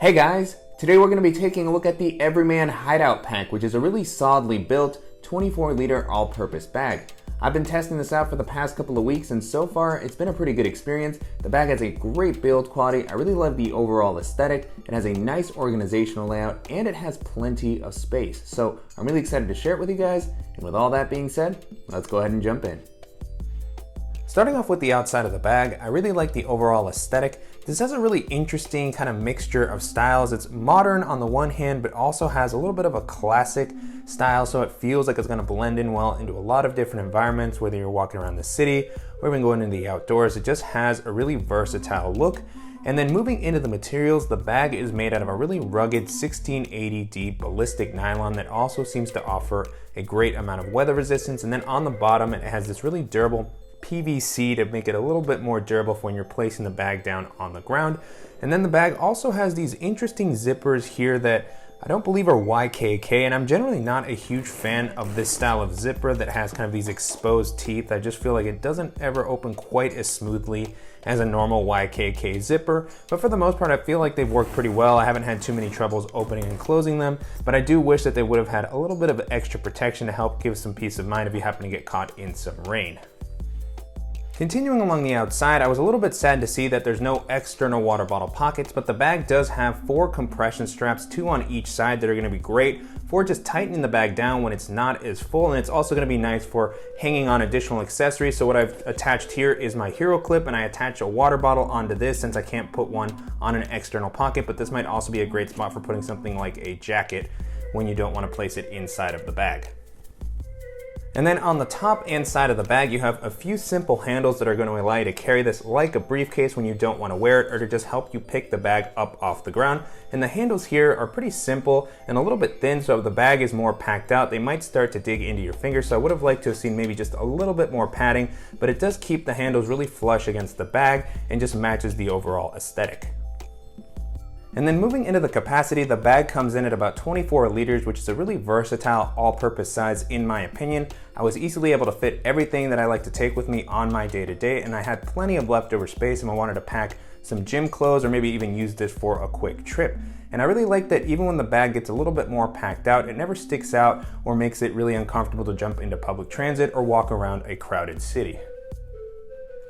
Hey guys, today we're going to be taking a look at the Everyman Hideout Pack, which is a really solidly built 24-liter all-purpose bag. I've been testing this out for the past couple of weeks and so far it's been a pretty good experience. The bag has a great build quality, I really love the overall aesthetic, it has a nice organizational layout, and it has plenty of space. So I'm really excited to share it with you guys, and with all that being said, let's go ahead and jump in. Starting off with the outside of the bag, I really like the overall aesthetic. This has a really interesting kind of mixture of styles. It's modern on the one hand, but also has a little bit of a classic style, so it feels like it's going to blend in well into a lot of different environments, whether you're walking around the city or even going into the outdoors. It just has a really versatile look. And then moving into the materials, the bag is made out of a really rugged 1680D ballistic nylon that also seems to offer a great amount of weather resistance. And then on the bottom, it has this really durable PVC to make it a little bit more durable for when you're placing the bag down on the ground. And then the bag also has these interesting zippers here that I don't believe are YKK, and I'm generally not a huge fan of this style of zipper that has kind of these exposed teeth. I just feel like it doesn't ever open quite as smoothly as a normal YKK zipper, but for the most part I feel like they've worked pretty well. I haven't had too many troubles opening and closing them, but I do wish that they would have had a little bit of extra protection to help give some peace of mind if you happen to get caught in some rain. Continuing along the outside, I was a little bit sad to see that there's no external water bottle pockets, but the bag does have 4 compression straps, 2 on each side, that are going to be great for just tightening the bag down when it's not as full, and it's also going to be nice for hanging on additional accessories. So what I've attached here is my hero clip, and I attach a water bottle onto this since I can't put one on an external pocket, but this might also be a great spot for putting something like a jacket when you don't want to place it inside of the bag. And then on the top and side of the bag, you have a few simple handles that are going to allow you to carry this like a briefcase when you don't want to wear it, or to just help you pick the bag up off the ground. And the handles here are pretty simple and a little bit thin, so if the bag is more packed out, they might start to dig into your fingers. So I would have liked to have seen maybe just a little bit more padding, but it does keep the handles really flush against the bag and just matches the overall aesthetic. And then moving into the capacity, the bag comes in at about 24 liters, which is a really versatile all-purpose size in my opinion. I was easily able to fit everything that I like to take with me on my day-to-day, and I had plenty of leftover space if I wanted to pack some gym clothes or maybe even use this for a quick trip. And I really like that even when the bag gets a little bit more packed out, it never sticks out or makes it really uncomfortable to jump into public transit or walk around a crowded city.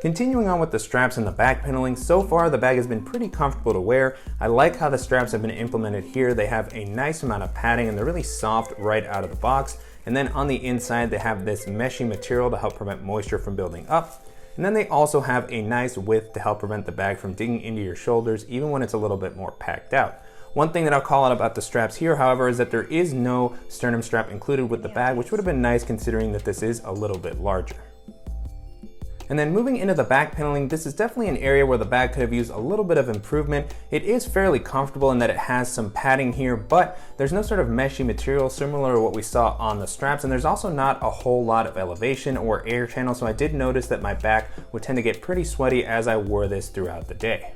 Continuing on with the straps and the back paneling, so far the bag has been pretty comfortable to wear. I like how the straps have been implemented here. They have a nice amount of padding and they're really soft right out of the box. And then on the inside they have this meshy material to help prevent moisture from building up. And then they also have a nice width to help prevent the bag from digging into your shoulders even when it's a little bit more packed out. One thing that I'll call out about the straps here, however, is that there is no sternum strap included with the bag, which would have been nice considering that this is a little bit larger. And then moving into the back paneling, this is definitely an area where the bag could have used a little bit of improvement. It is fairly comfortable in that it has some padding here, but there's no sort of meshy material similar to what we saw on the straps, and there's also not a whole lot of elevation or air channel, so I did notice that my back would tend to get pretty sweaty as I wore this throughout the day.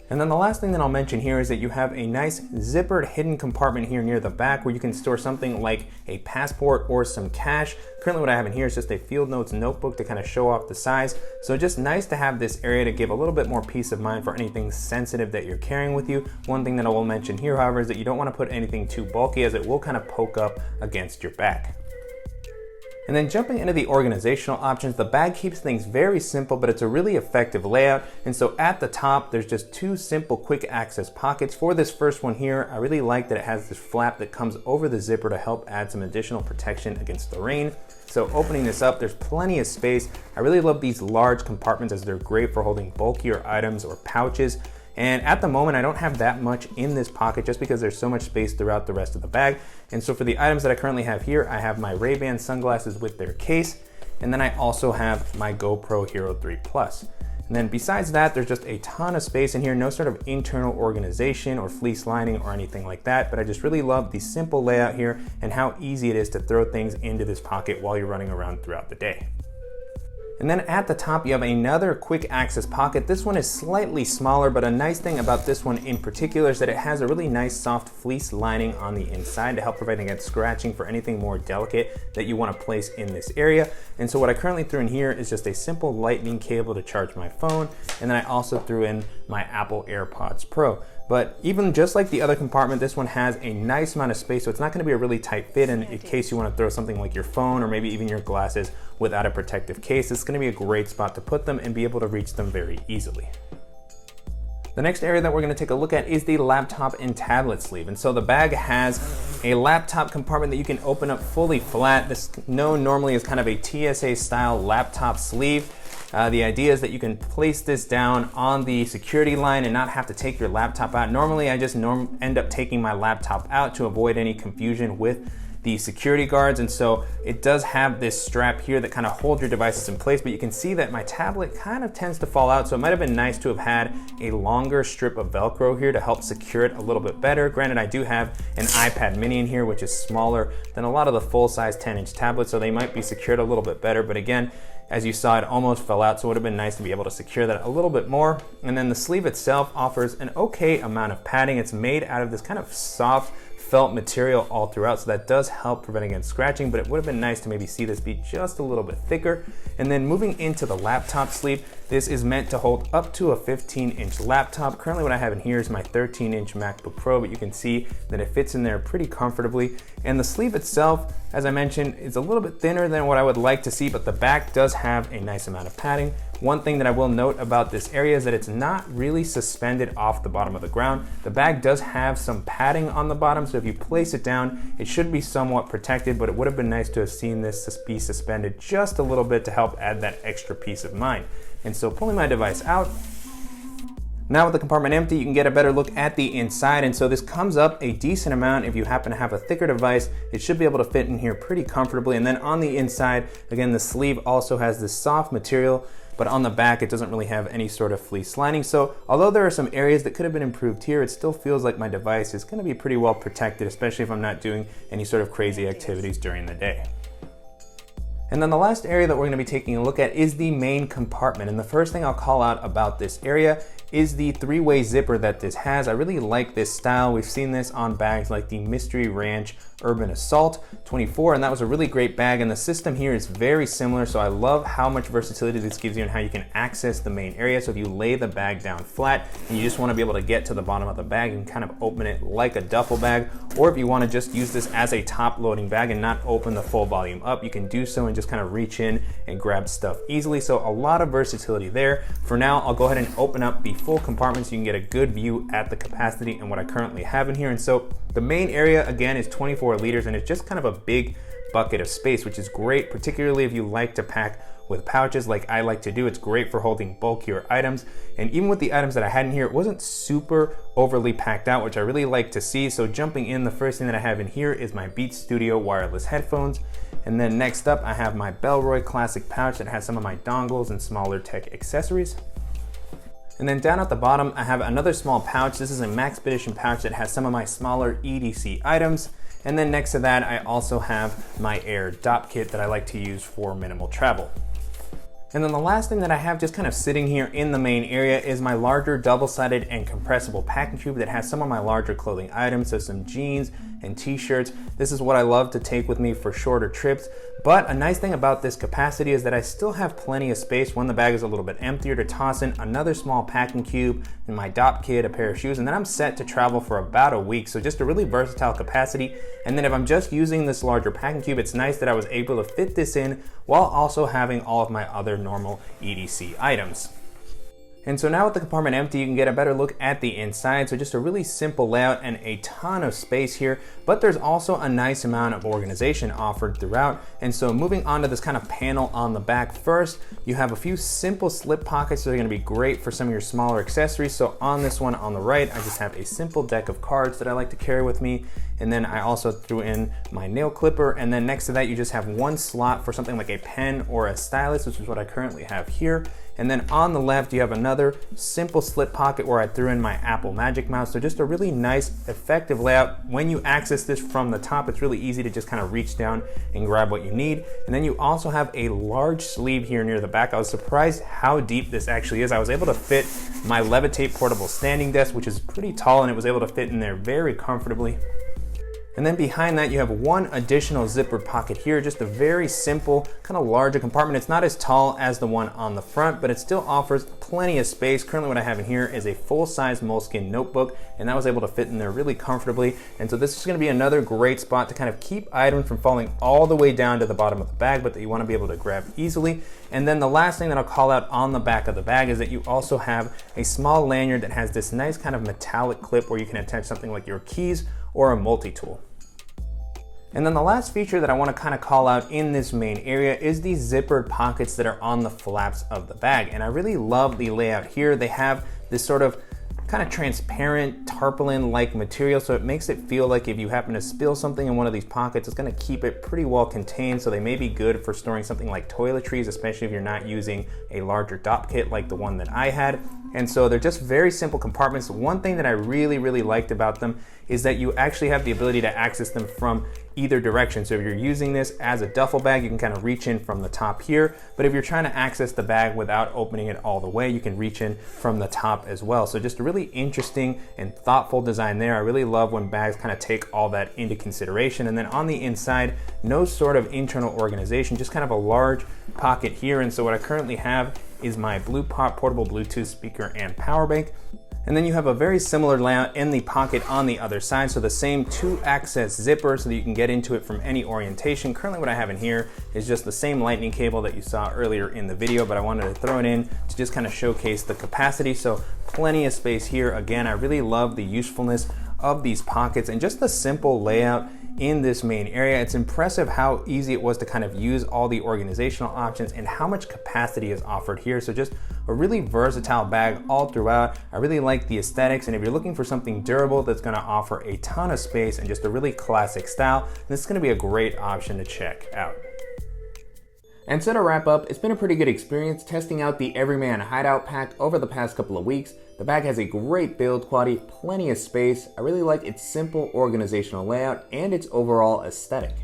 And then the last thing that I'll mention here is that you have a nice zippered hidden compartment here near the back where you can store something like a passport or some cash. Currently what I have in here is just a field notes notebook to kind of show off the size. So just nice to have this area to give a little bit more peace of mind for anything sensitive that you're carrying with you. One thing that I will mention here, however, is that you don't want to put anything too bulky as it will kind of poke up against your back. And then jumping into the organizational options, the bag keeps things very simple, but it's a really effective layout. And so at the top, there's just 2 simple quick access pockets. For this first one here, I really like that it has this flap that comes over the zipper to help add some additional protection against the rain. So opening this up, there's plenty of space. I really love these large compartments as they're great for holding bulkier items or pouches. And at the moment, I don't have that much in this pocket just because there's so much space throughout the rest of the bag. And so for the items that I currently have here, I have my Ray-Ban sunglasses with their case. And then I also have my GoPro Hero 3 Plus. And then besides that, there's just a ton of space in here, no sort of internal organization or fleece lining or anything like that. But I just really love the simple layout here and how easy it is to throw things into this pocket while you're running around throughout the day. And then at the top, you have another quick access pocket. This one is slightly smaller, but a nice thing about this one in particular is that it has a really nice soft fleece lining on the inside to help prevent against scratching for anything more delicate that you want to place in this area. And so what I currently threw in here is just a simple lightning cable to charge my phone. And then I also threw in my Apple AirPods Pro. But even just like the other compartment, this one has a nice amount of space, so it's not going to be a really tight fit in case you want to throw something like your phone or maybe even your glasses without a protective case. It's going to be a great spot to put them and be able to reach them very easily. The next area that we're going to take a look at is the laptop and tablet sleeve. And so the bag has a laptop compartment that you can open up fully flat. This normally is kind of a TSA style laptop sleeve. The idea is that you can place this down on the security line and not have to take your laptop out. Normally I just end up taking my laptop out to avoid any confusion with the security guards, and so it does have this strap here that kind of holds your devices in place, but you can see that my tablet kind of tends to fall out, so it might have been nice to have had a longer strip of Velcro here to help secure it a little bit better. Granted, I do have an iPad mini in here, which is smaller than a lot of the full-size 10-inch tablets, so they might be secured a little bit better, but again, as you saw, it almost fell out, so it would have been nice to be able to secure that a little bit more. And then the sleeve itself offers an okay amount of padding. It's made out of this kind of soft felt material all throughout, so that does help prevent against scratching, but it would have been nice to maybe see this be just a little bit thicker. And then moving into the laptop sleeve, this is meant to hold up to a 15-inch laptop. Currently what I have in here is my 13-inch MacBook Pro, but you can see that it fits in there pretty comfortably. And the sleeve itself, as I mentioned, is a little bit thinner than what I would like to see, but the back does have a nice amount of padding. One thing that I will note about this area is that it's not really suspended off the bottom of the ground. The bag does have some padding on the bottom, so if you place it down, it should be somewhat protected, but it would have been nice to have seen this be suspended just a little bit to help add that extra peace of mind. And so pulling my device out, now with the compartment empty, you can get a better look at the inside, and so this comes up a decent amount. If you happen to have a thicker device, it should be able to fit in here pretty comfortably. And then on the inside, again, the sleeve also has this soft material, but on the back it doesn't really have any sort of fleece lining. So although there are some areas that could have been improved here, it still feels like my device is going to be pretty well protected, especially if I'm not doing any sort of crazy activities during the day. And then the last area that we're going to be taking a look at is the main compartment. And the first thing I'll call out about this area is the three-way zipper that this has. I really like this style. We've seen this on bags like the Mystery Ranch Urban Assault 24, and that was a really great bag, and the system here is very similar, so I love how much versatility this gives you and how you can access the main area. So if you lay the bag down flat and you just want to be able to get to the bottom of the bag and kind of open it like a duffel bag, or if you want to just use this as a top loading bag and not open the full volume up, you can do so and just kind of reach in and grab stuff easily. So a lot of versatility there. For now, I'll go ahead and open up the full compartment so you can get a good view at the capacity and what I currently have in here. And so the main area again is 24 liters, and it's just kind of a big bucket of space, which is great, particularly if you like to pack with pouches like I like to do. It's great for holding bulkier items. And even with the items that I had in here, it wasn't super overly packed out, which I really like to see. So jumping in, the first thing that I have in here is my Beats Studio wireless headphones. And then next up, I have my Bellroy Classic pouch that has some of my dongles and smaller tech accessories. And then down at the bottom, I have another small pouch. This is a Maxpedition pouch that has some of my smaller EDC items. And then next to that, I also have my Air Dop kit that I like to use for minimal travel. And then the last thing that I have just kind of sitting here in the main area is my larger double-sided and compressible packing cube that has some of my larger clothing items, so some jeans and t-shirts. This is what I love to take with me for shorter trips. But a nice thing about this capacity is that I still have plenty of space when the bag is a little bit emptier to toss in another small packing cube and my Dop kit, a pair of shoes, and then I'm set to travel for about a week. So just a really versatile capacity. And then if I'm just using this larger packing cube, it's nice that I was able to fit this in while also having all of my other normal EDC items. And so now with the compartment empty, you can get a better look at the inside. So just a really simple layout and a ton of space here, but there's also a nice amount of organization offered throughout. And so moving on to this kind of panel on the back first, you have a few simple slip pockets that are gonna be great for some of your smaller accessories. So on this one on the right, I just have a simple deck of cards that I like to carry with me. And then I also threw in my nail clipper. And then next to that, you just have one slot for something like a pen or a stylus, which is what I currently have here. And then on the left, you have another simple slip pocket where I threw in my Apple Magic Mouse. So just a really nice, effective layout. When you access this from the top, it's really easy to just kind of reach down and grab what you need. And then you also have a large sleeve here near the back. I was surprised how deep this actually is. I was able to fit my Levitate portable standing desk, which is pretty tall, and it was able to fit in there very comfortably. And then behind that, you have one additional zippered pocket here, just a very simple, kind of larger compartment. It's not as tall as the one on the front, but it still offers plenty of space. Currently what I have in here is a full-size moleskin notebook, and that was able to fit in there really comfortably. And so this is gonna be another great spot to kind of keep items from falling all the way down to the bottom of the bag, but that you wanna be able to grab easily. And then the last thing that I'll call out on the back of the bag is that you also have a small lanyard that has this nice kind of metallic clip where you can attach something like your keys or a multi-tool. And then the last feature that I want to kind of call out in this main area is these zippered pockets that are on the flaps of the bag. And I really love the layout here. They have this sort of kind of transparent tarpaulin-like material, so it makes it feel like if you happen to spill something in one of these pockets, it's going to keep it pretty well contained. So they may be good for storing something like toiletries, especially if you're not using a larger dop kit like the one that I had. And so they're just very simple compartments. One thing that I really liked about them is that you actually have the ability to access them from either direction. So if you're using this as a duffel bag, you can kind of reach in from the top here. But if you're trying to access the bag without opening it all the way, you can reach in from the top as well. So just a really interesting and thoughtful design there. I really love when bags kind of take all that into consideration. And then on the inside, no sort of internal organization, just kind of a large pocket here. And so what I currently have is my BluePop portable Bluetooth speaker and power bank. And then you have a very similar layout in the pocket on the other side. So the same 2-access zipper so that you can get into it from any orientation. Currently what I have in here is just the same lightning cable that you saw earlier in the video, but I wanted to throw it in to just kind of showcase the capacity. So plenty of space here. Again, I really love the usefulness of these pockets and just the simple layout in this main area. It's impressive how easy it was to kind of use all the organizational options and how much capacity is offered here. So just a really versatile bag all throughout. I really like the aesthetics, and if you're looking for something durable that's gonna offer a ton of space and just a really classic style, this is gonna be a great option to check out. And so to wrap up, it's been a pretty good experience testing out the Everyman Hideout Pack over the past couple of weeks. The bag has a great build quality, plenty of space. I really like its simple organizational layout and its overall aesthetic.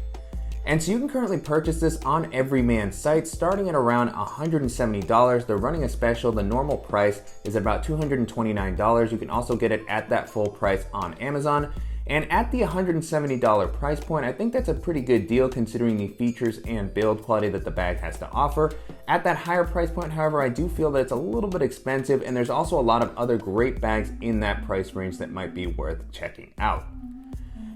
And so you can currently purchase this on Everyman's site starting at around $170. They're running a special. The normal price is about $229. You can also get it at that full price on Amazon. And at the $170 price point, I think that's a pretty good deal considering the features and build quality that the bag has to offer. At that higher price point, however, I do feel that it's a little bit expensive, and there's also a lot of other great bags in that price range that might be worth checking out.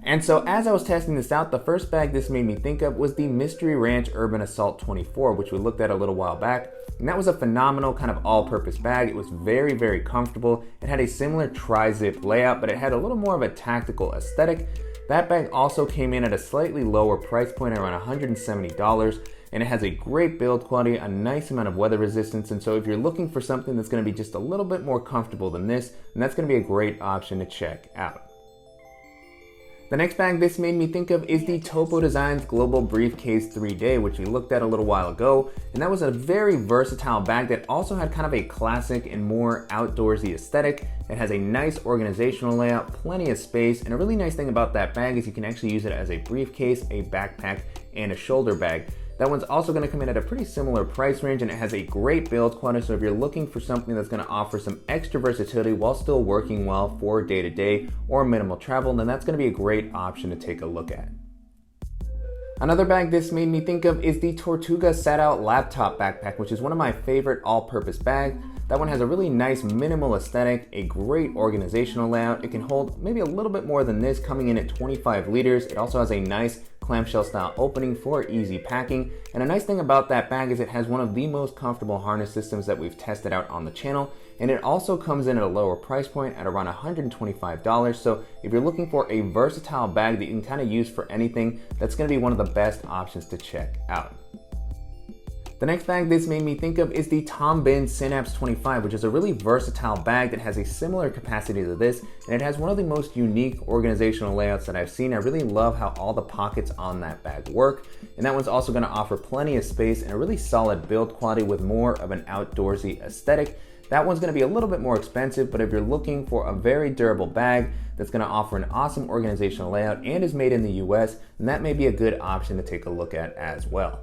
And so as I was testing this out, the first bag this made me think of was the Mystery Ranch Urban Assault 24, which we looked at a little while back. And that was a phenomenal kind of all-purpose bag. It was very comfortable. It had a similar tri-zip layout, but it had a little more of a tactical aesthetic. That bag also came in at a slightly lower price point, around $170, and it has a great build quality, a nice amount of weather resistance. And so if you're looking for something that's gonna be just a little bit more comfortable than this, then that's gonna be a great option to check out. The next bag this made me think of is the Topo Designs Global Briefcase 3-Day, which we looked at a little while ago. And that was a very versatile bag that also had kind of a classic and more outdoorsy aesthetic. It has a nice organizational layout, plenty of space, and a really nice thing about that bag is you can actually use it as a briefcase, a backpack, and a shoulder bag. That one's also going to come in at a pretty similar price range, and it has a great build quality. So if you're looking for something that's going to offer some extra versatility while still working well for day-to-day or minimal travel, then that's going to be a great option to take a look at. Another bag this made me think of is the Tortuga Set Out Laptop Backpack, which is one of my favorite all-purpose bags. That one has a really nice minimal aesthetic, a great organizational layout. It can hold maybe a little bit more than this, coming in at 25 liters. It also has a nice clamshell style opening for easy packing. And a nice thing about that bag is it has one of the most comfortable harness systems that we've tested out on the channel. And it also comes in at a lower price point at around $125. So if you're looking for a versatile bag that you can kind of use for anything, that's going to be one of the best options to check out. The next bag this made me think of is the Tom Bihn Synapse 25, which is a really versatile bag that has a similar capacity to this, and it has one of the most unique organizational layouts that I've seen. I really love how all the pockets on that bag work, and that one's also going to offer plenty of space and a really solid build quality with more of an outdoorsy aesthetic. That one's going to be a little bit more expensive, but if you're looking for a very durable bag that's going to offer an awesome organizational layout and is made in the US, then that may be a good option to take a look at as well.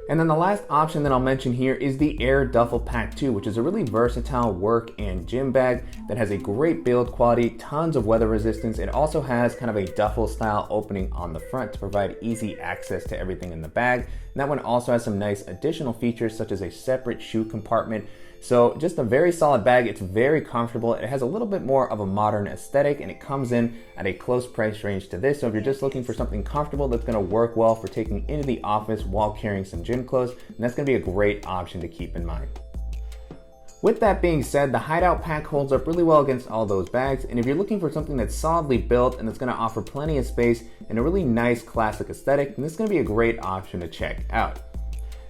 And then the last option that I'll mention here is the Air Duffel Pack 2, which is a really versatile work and gym bag that has a great build quality, tons of weather resistance. It also has kind of a duffel style opening on the front to provide easy access to everything in the bag. And that one also has some nice additional features such as a separate shoe compartment. So just a very solid bag. It's very comfortable. It has a little bit more of a modern aesthetic, and it comes in at a close price range to this. So if you're just looking for something comfortable that's going to work well for taking into the office while carrying some gym clothes, then that's going to be a great option to keep in mind. With that being said, the Hideout Pack holds up really well against all those bags, and if you're looking for something that's solidly built and that's going to offer plenty of space and a really nice classic aesthetic, then this is going to be a great option to check out.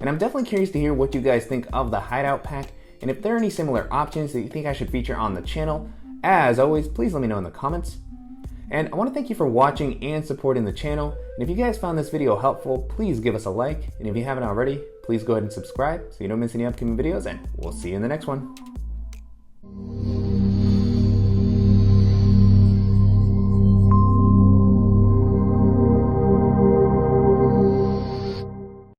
And I'm definitely curious to hear what you guys think of the Hideout Pack, and if there are any similar options that you think I should feature on the channel. As always, please let me know in the comments. And I want to thank you for watching and supporting the channel. And if you guys found this video helpful, please give us a like. And if you haven't already, please go ahead and subscribe so you don't miss any upcoming videos, and we'll see you in the next one.